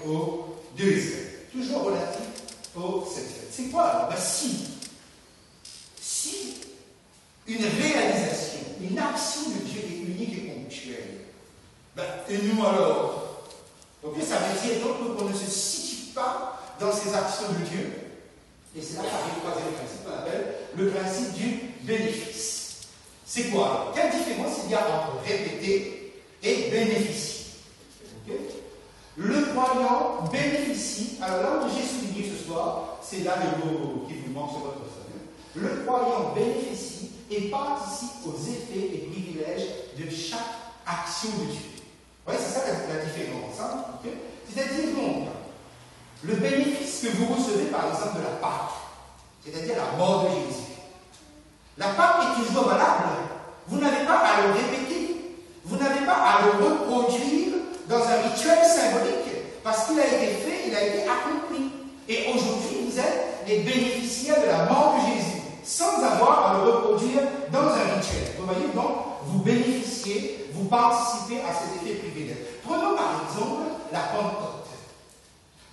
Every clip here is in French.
aux deux sphères. Toujours relatif aux sept sphères. C'est quoi alors? Si une réalisation, une action de Dieu est unique et ponctuelle, et nous alors? Okay, ça veut dire donc qu'on ne se situe pas dans ces actions de Dieu. Et c'est là qu'arrive le troisième principe qu'on appelle le principe du bénéfice. C'est quoi? Quelle différence il y a entre répéter et bénéficier? Okay? Le croyant bénéficie. Alors là où j'ai souligné ce soir, c'est là le mot qui vous manque sur votre feuille. Le croyant bénéficie et participe aux effets et privilèges de chaque action de Dieu. Vous voyez, c'est ça la différence. Hein? Okay? C'est-à-dire donc, le bénéfice que vous recevez par exemple de la Pâque, c'est-à-dire la mort de Jésus. La Pâque est toujours valable. Vous n'avez pas à le répéter. Vous n'avez pas à le reproduire dans un rituel symbolique. Parce qu'il a été fait, il a été accompli. Et aujourd'hui, vous êtes les bénéficiaires de la mort de Jésus, sans avoir à le reproduire dans un rituel. Vous voyez, donc, vous bénéficiez, vous participez à cet effet privilège. Prenons par exemple la Pentecôte.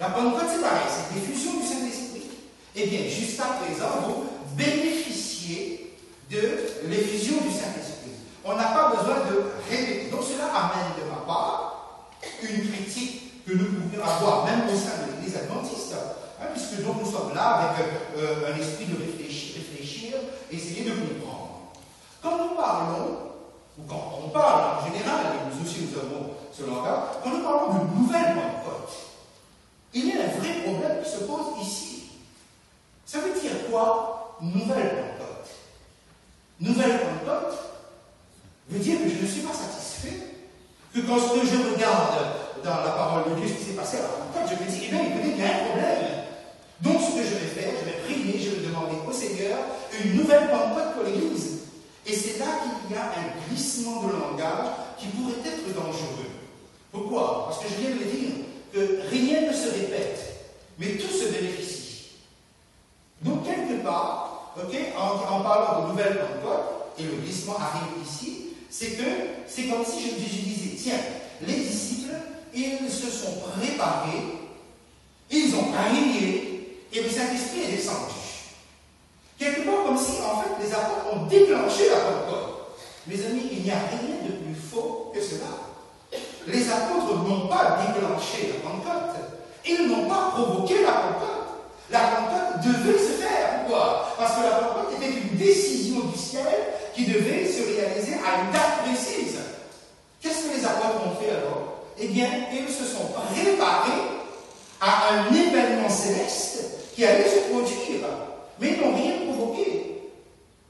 La Pentecôte, c'est pareil, c'est l'effusion du Saint-Esprit. Eh bien, jusqu'à présent, vous bénéficiez de l'effusion du Saint-Esprit. On n'a pas besoin de répéter. Donc, cela amène de ma part une critique que nous pouvions avoir, même au sein de l'Église adventiste, hein, puisque donc nous sommes là avec un esprit de réfléchir, essayer de comprendre. Quand nous parlons, ou quand on parle en général, et nous aussi nous avons ce langage, quand nous parlons de nouvelle Pentecôte, il y a un vrai problème qui se pose ici. Ça veut dire quoi, nouvelle Pentecôte? Nouvelle Pentecôte veut dire que je ne suis pas satisfait, que quand je regarde dans la parole de Dieu ce qui s'est passé à la Pentecôte, je me dis, eh bien, écoutez, il y a un problème. Donc, ce que je vais faire, je vais prier, je vais demander au Seigneur une nouvelle Pentecôte pour l'Église. Et c'est là qu'il y a un glissement de langage qui pourrait être dangereux. Pourquoi? Parce que je viens de le dire, que rien ne se répète, mais tout se bénéficie. Donc, quelque part, okay, en parlant de nouvelle Pentecôte, et le glissement arrive ici, c'est que c'est comme si je disais, tiens, les disciples, ils se sont préparés, ils ont prié, et le Saint-Esprit est descendu. Quelque part comme si, en fait, les apôtres ont déclenché la Pentecôte. Mes amis, il n'y a rien de plus faux que cela. Les apôtres n'ont pas déclenché la Pentecôte. Ils n'ont pas provoqué la Pentecôte. La Pentecôte devait se faire. Pourquoi? Parce que la Pentecôte était une décision du ciel qui devait se réaliser à une date précise. Qu'est-ce que les apôtres ont fait alors? Eh bien, ils se sont préparés à un événement céleste qui allait se produire. Mais ils n'ont rien provoqué.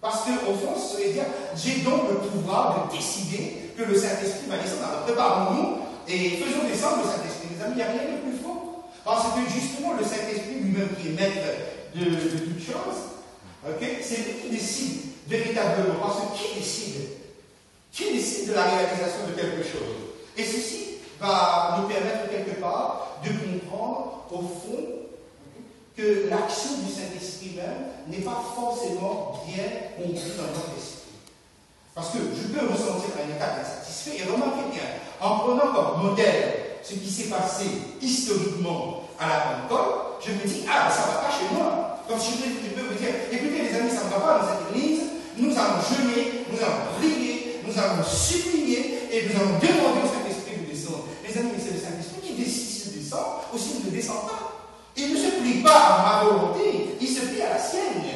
Parce qu'au fond, ça veut dire, j'ai donc le pouvoir de décider que le Saint-Esprit va descendre. Alors préparons-nous et faisons descendre le Saint-Esprit. Les amis, il n'y a rien de plus faux. Parce que justement, le Saint-Esprit lui-même qui est maître de toutes choses, okay, c'est lui qui décide véritablement. Parce que qui décide? Qui décide de la réalisation de quelque chose? Et ceci va nous permettre quelque part de comprendre au fond que l'action du Saint-Esprit même n'est pas forcément bien comprise dans notre esprit. Parce que je peux ressentir un état d'insatisfait, et remarquez bien, en prenant comme modèle ce qui s'est passé historiquement à la Pentecôte, je me dis, ah, ça ne va pas chez moi. Comme je peux vous dire, écoutez les amis, ça ne va pas dans cette église, nous allons jeûner, nous allons prier, nous allons supplier, et nous allons demander au Saint-Esprit de descendre. Les amis, c'est le Saint-Esprit qui décide s'il descend, ou s'il ne descend pas. Il ne se plie pas à ma volonté, il se plie à la sienne.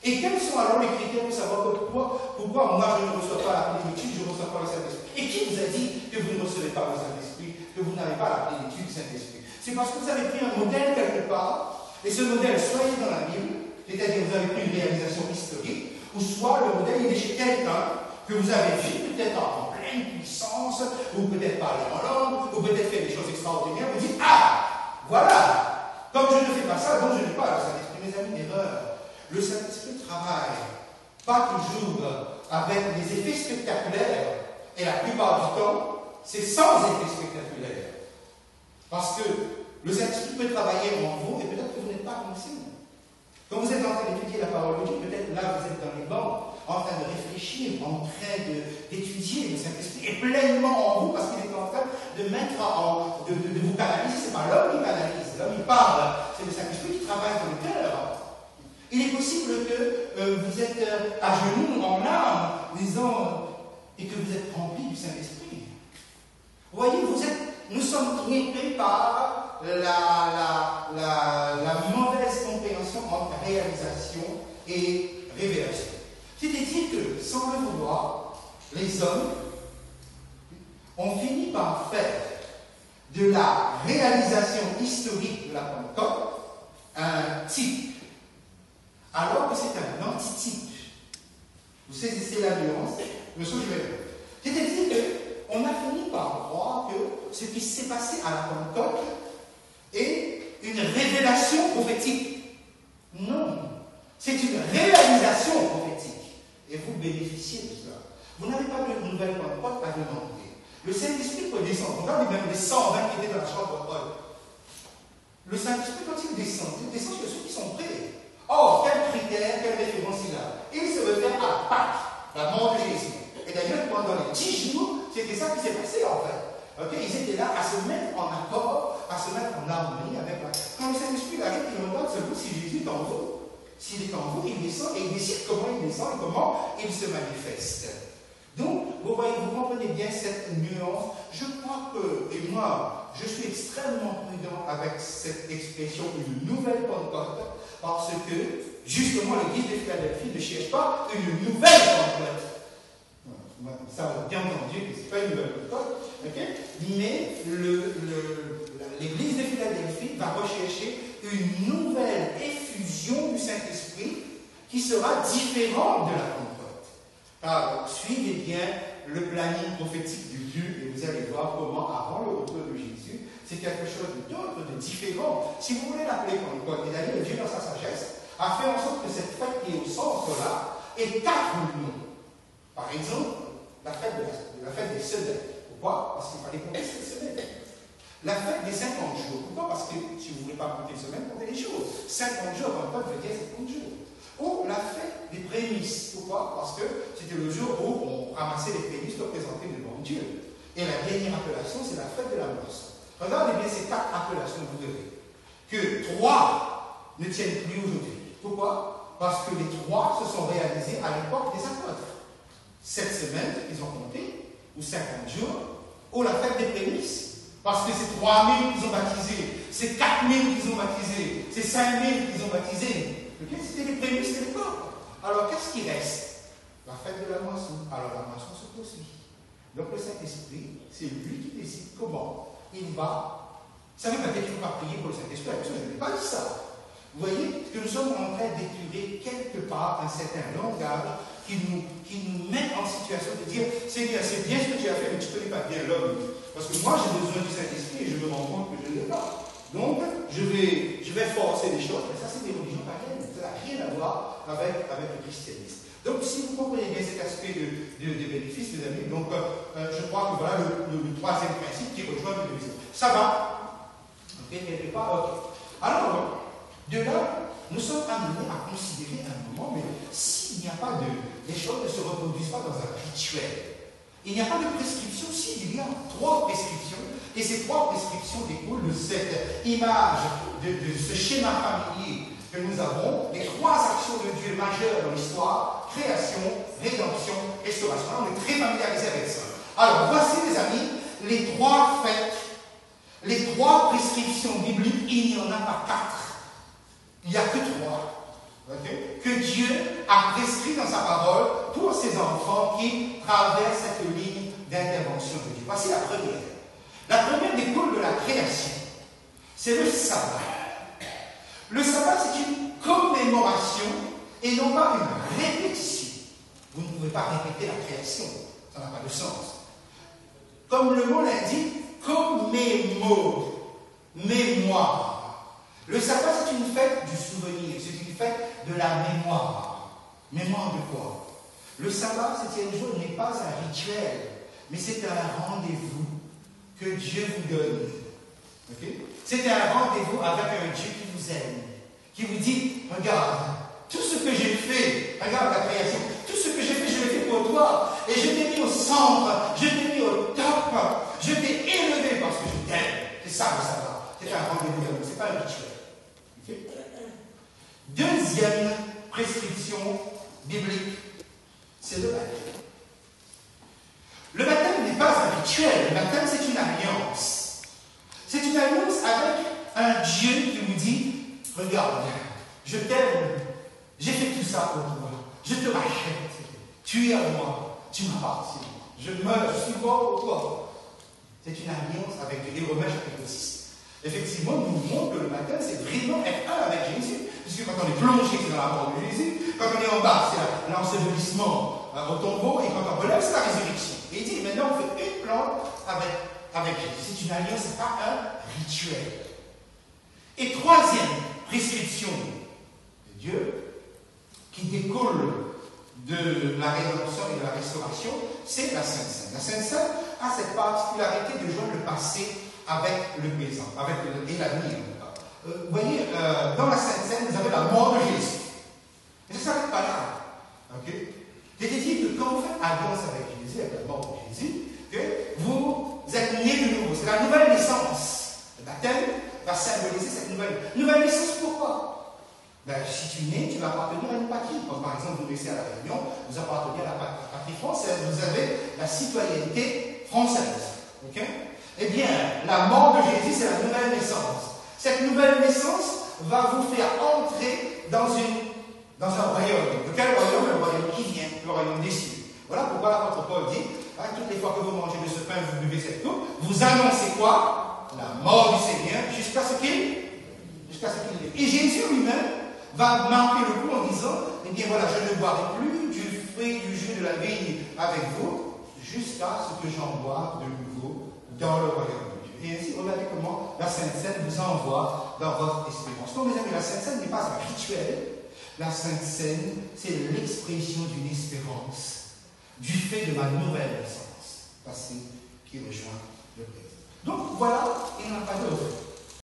Et quels sont alors les critères pour savoir pourquoi moi je ne reçois pas la plénitude, je ne reçois pas le Saint-Esprit? Et qui vous a dit que vous ne recevez pas le Saint-Esprit, que vous n'avez pas la plénitude du Saint-Esprit? C'est parce que vous avez pris un modèle quelque part, et ce modèle soit il est dans la Bible, c'est-à-dire vous avez pris une réalisation historique, ou soit le modèle il est chez quelqu'un que vous avez vu peut-être en pleine puissance, ou peut-être parler en langue, ou peut-être faire des choses extraordinaires, vous dites, ah, voilà! Comme je ne fais pas ça, donc je n'ai pas le Saint-Esprit. Mes amis, erreur. Le Saint-Esprit travaille pas toujours avec des effets spectaculaires. Et la plupart du temps, c'est sans effet spectaculaire. Parce que le Saint-Esprit peut travailler en vous et peut-être que vous n'êtes pas conscient. Quand vous êtes en train d'étudier la parole de Dieu, peut-être là vous êtes dans les bancs, en train de réfléchir, en train d'étudier. Le Saint-Esprit est pleinement en vous parce qu'il est en train de mettre de vous canaliser. C'est pas l'homme parle, c'est le Saint-Esprit qui travaille dans le cœur. Il est possible que vous êtes à genoux en larmes, disant, et que vous êtes rempli du Saint-Esprit. Vous voyez, nous sommes trompés par la mauvaise compréhension entre réalisation et révélation. C'est-à-dire que, sans le vouloir, les hommes ont fini par faire de la réalisation historique de la Pentecôte un type, alors que c'est un antitype. Vous saisissez la nuance, monsieur Jules. C'est-à-dire qu'on a fini par croire que ce qui s'est passé à la Pentecôte est une révélation prophétique. Non, c'est une réalisation prophétique. Et vous bénéficiez de cela. Vous n'avez pas de nouvelle Pentecôte à demander. Le Saint-Esprit peut descendre. Regardez même les 120 qui étaient dans la chambre de Paul. Le Saint-Esprit, quand il descend sur ceux qui sont prêts. Or, quel critère, quelle référence il a? Il se réfère à Pâques, la mort de Jésus. Et d'ailleurs, pendant les 10 jours, c'était ça qui s'est passé en fait. Okay? Ils étaient là à se mettre en accord, à se mettre en harmonie avec la... Quand le Saint-Esprit arrive, il regarde seulement si Jésus est en vous. S'il est en vous, il descend et il décide comment il descend et comment il se manifeste. Donc, vous voyez, vous comprenez bien cette nuance. Je crois que, et moi, je suis extrêmement prudent avec cette expression une nouvelle Pentecôte, parce que, justement, l'Église de Philadelphie ne cherche pas une nouvelle Pentecôte. Ça, bien entendu, ce n'est pas une nouvelle Pentecôte, okay? Mais l'Église de Philadelphie va rechercher une nouvelle effusion du Saint-Esprit qui sera différente de la Pentecôte. Alors, suivez bien le planning prophétique de Dieu et vous allez voir comment, avant le retour de Jésus, c'est quelque chose d'autre, de différent. Si vous voulez l'appeler Pentecôte, et d'ailleurs, Dieu, dans sa sagesse, a fait en sorte que cette fête qui est au centre-là ait 4 noms. Par exemple, la fête des semaines. Pourquoi? Parce qu'il fallait compter cette semaine. La fête des 50 jours. Pourquoi? Parce que si vous ne voulez pas compter une semaine, comptez les jours. 50 jours, Pentecôte veut dire 50 jours. Ou la fête des prémices. Pourquoi? Parce que c'était le jour où on ramassait les prémices pour présenter devant Dieu. Et la dernière appellation, c'est la fête de la moisson. Regardez bien ces 4 appellations, vous verrez que 3 ne tiennent plus aujourd'hui. Pourquoi? Parce que les 3 se sont réalisés à l'époque des apôtres. Cette semaine, ils ont compté, ou 50 jours, ou la fête des prémices. Parce que c'est 3000 qu'ils ont baptisé, c'est 4000 qu'ils ont baptisé, c'est 5000 qu'ils ont baptisé. Okay? C'était les prémices de l'époque. Alors, qu'est-ce qui reste? La fête de la moisson. Alors, la moisson se poursuit. Donc, le Saint-Esprit, c'est lui qui décide comment il va. Ça ne veut pas dire qu'il ne faut pas prier pour le Saint-Esprit. Je n'ai pas dit ça. Vous voyez que nous sommes en train d'étudier quelque part un certain langage qui nous met en situation de dire Seigneur, c'est bien ce que tu as fait, mais tu ne connais pas bien l'homme. Parce que moi, j'ai besoin du Saint-Esprit et je me rends compte que je ne l'ai pas. Donc, je vais forcer les choses, mais ça, c'est des religions païennes. Ça n'a rien à voir avec le christianisme. Donc, si vous comprenez bien cet aspect de bénéfice, mes amis, donc, je crois que voilà le troisième principe qui rejoint le deuxième. Ça va? Ok, quelque part, ok. Alors, de là, nous sommes amenés à considérer un moment, mais s'il n'y a pas les choses ne se reproduisent pas dans un rituel. Il n'y a pas de prescription, s'il y a 3 prescriptions, et ces 3 prescriptions découlent de cette image, de ce schéma familier que nous avons, les 3 actions de Dieu majeures dans l'histoire, création, rédemption, restauration. On est très familiarisé avec ça. Alors, voici les amis, les 3 faits, les 3 prescriptions bibliques, il n'y en a pas 4. Il n'y a que 3. Okay? Que Dieu a prescrit dans sa parole pour ses enfants qui traversent cette ligne d'intervention de Dieu. Voici la première. La première découle de la création. C'est le sabbat. Le sabbat, c'est une commémoration et non pas une répétition. Vous ne pouvez pas répéter la création. Ça n'a pas de sens. Comme le mot l'indique, commémore, mémoire. Le sabbat, c'est une fête du souvenir, c'est une fête de la mémoire. Mémoire de quoi? Le sabbat, 7e jour, n'est pas un rituel, mais c'est un rendez-vous que Dieu vous donne. Okay? C'est un rendez-vous avec un Dieu qui vous aime, qui vous dit, regarde, tout ce que j'ai fait, regarde la création, tout ce que j'ai fait, je l'ai fait pour toi, et je t'ai mis au centre, je t'ai mis au top, je t'ai élevé parce que je t'aime. C'est ça le sabbat. c'est un rendez-vous d'amour, ce n'est pas un rituel. Okay? Deuxième prescription biblique, c'est le baptême. Le baptême n'est pas un rituel, le baptême c'est une alliance. C'est une alliance avec un Dieu qui nous dit, regarde, je t'aime, j'ai fait tout ça pour toi, je te rachète, tu es à moi, tu m'appartiens, je meurs, je suis mort pour toi. C'est une alliance avec Dieu. Et Romains chapitre 6, effectivement, nous montre que le baptême c'est vraiment être un avec Jésus. Puisque quand on est plongé, c'est dans la mort de Jésus, quand on est en bas, c'est l'ensevelissement au tombeau, et quand on relève, c'est la résurrection. Et il dit, maintenant on fait une plante avec Jésus. C'est une alliance, ce n'est pas un rituel. Et troisième prescription de Dieu, qui découle de la rédemption et de la restauration, c'est la Sainte Seine. La Sainte Seine a cette particularité de joindre le passé avec le présent, et l'avenir. Vous voyez, dans la Sainte Seine, vous avez la mort de Jésus. Et ça ne s'arrête pas là. Okay? C'est-à-dire que quand vous faites alliance avec Jésus, avec la mort de Jésus, okay, vous êtes né de nouveau. C'est la nouvelle naissance. Le baptême va symboliser cette nouvelle naissance. Pourquoi? Ben, si tu nais, tu vas appartenir à une patrie. Comme par exemple, vous naissez à la Réunion, vous appartenez à la patrie française. Vous avez la citoyenneté française. Okay? Eh bien, la mort de Jésus, c'est la nouvelle naissance. Cette nouvelle naissance va vous faire entrer dans un royaume. De quel royaume? Le royaume qui vient, le royaume des cieux. Voilà pourquoi l'apôtre Paul dit, toutes les fois que vous mangez de ce pain, vous buvez cette coupe, vous annoncez quoi? La mort du Seigneur jusqu'à ce qu'il vienne. Et Jésus lui-même va marquer le coup en disant, eh bien voilà, je ne boirai plus du fruit du jus de la vigne avec vous, jusqu'à ce que j'en boive de nouveau dans le royaume. Et ainsi, regardez comment la Sainte Seine vous envoie dans votre espérance. Donc, mes amis, la Sainte Seine n'est pas un rituel. La Sainte Seine, c'est l'expression d'une espérance, du fait de ma nouvelle naissance passée qui rejoint le présent. Donc, voilà, il n'y en a pas d'autre.